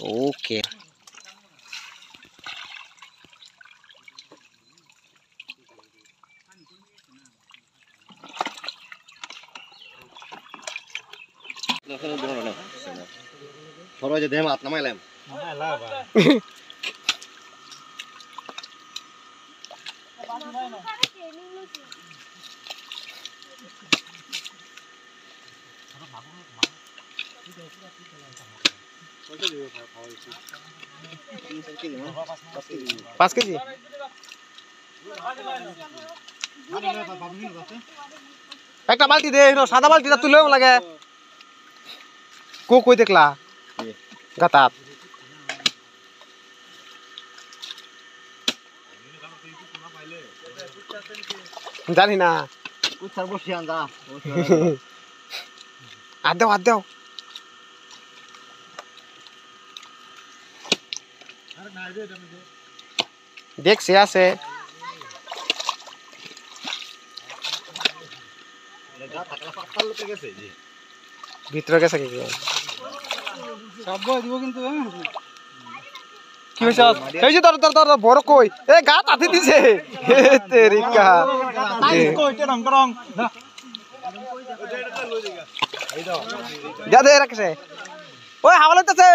Okay Thoro aja deh mat namanya lem. पाँच KG একটা বালতি দে সাদা বালতিটা তুলেও লাগে কই দেখলা গাতাত জানি না Kucar bosian dah. আদ দাও দেখছে আছে ভিতরে গেছে কি দিব কিন্তু কি হইছে এই যে তোর বড় কই এ গা তাতে দিছে তেরিকা কইতে রং রং যা দে রাখছে ওই হাওয়া লাগতেছে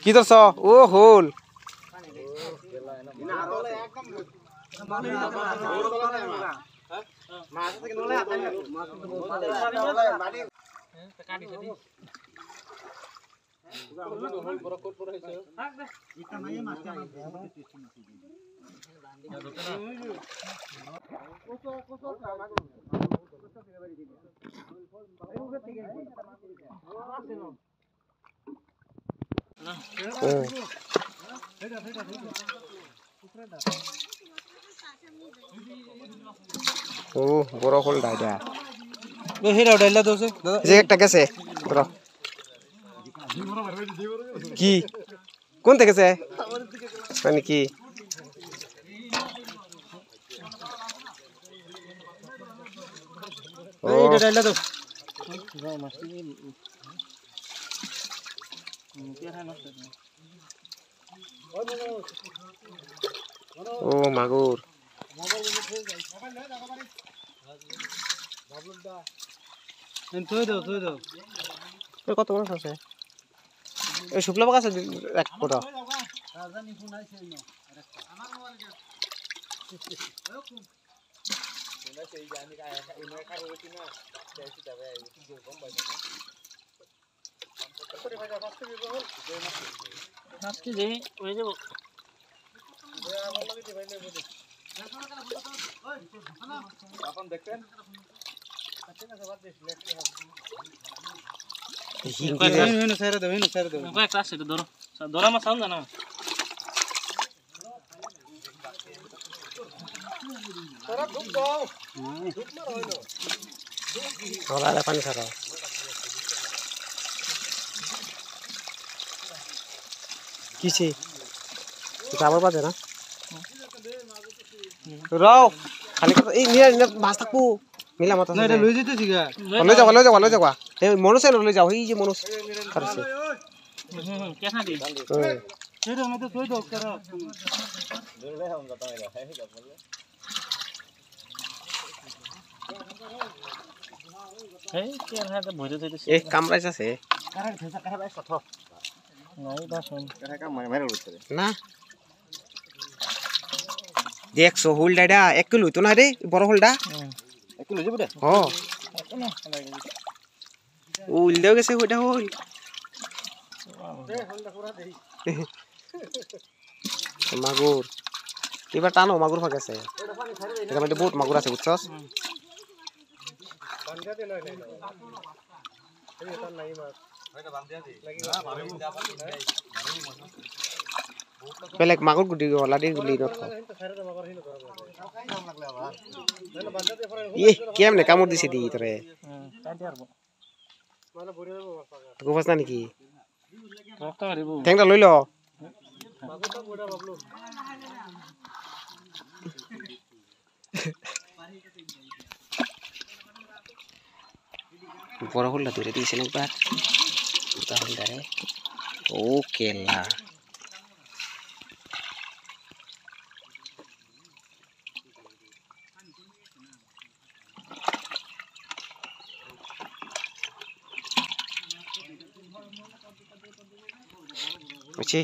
কি ধরছ ও হোল ও বড় হোল ডাইডা হেরা ডাইলা দোছে যে একটা গেছে বড় কি কোন থেকে গেছে মানে কি এইটা ডাইলা দো ও মাগুর থই দাও কত মানুষ আছে এই শুক্লা বাগ আছে এক কোটা আজকে যে হয়ে যাব এখন দেখেন পানি খাওয়া কিছে আবার বাজে না রাও খালি এই নিয়ে মাছ থাকবো মিলা মাথা না এটা লই যেতেছি গা লই যাও এই মনুষ লই যাও এই যে মনুষ খারছে কেনা দি সেটা মতে কই দাও করা দলে हम बताएगा है क्या बोले है के रहा तो भरे थई ए कामराइस আছে কারা ফেসা কারা ভাই সথ নাই বা শুন কারা কাম মেরে উঠছে না দেখছো হোলডাটা 1 কিলো তো না রে বড় হোলডা 1 কিলো যাবে হ উল দেও গেছে ওটা হোল হোলডা পুরা দেই মাগুর এবার টানো মাগুর ফাঁকেছে এটা মধ্যে বহুত মাগুর আছে বুঝছস বান্ধা দে না এই তার নাই মাছ এটা বান্ধা দে লাগি না ভাবে বেলেগ মাগুর গুডি গলা দি গুলি নথ ই কেমনে কামড় দিছে দি তোরে মানে বড়ি দেব পাকা তো গোফাস না নাকি রক্ত মারিব ঠ্যাংটা লইল মাগুরটা বড়া বাবলু বড় হলটা ধরে দিয়েছেন একবার দুটা হলদারে ওকে লা বুঝছি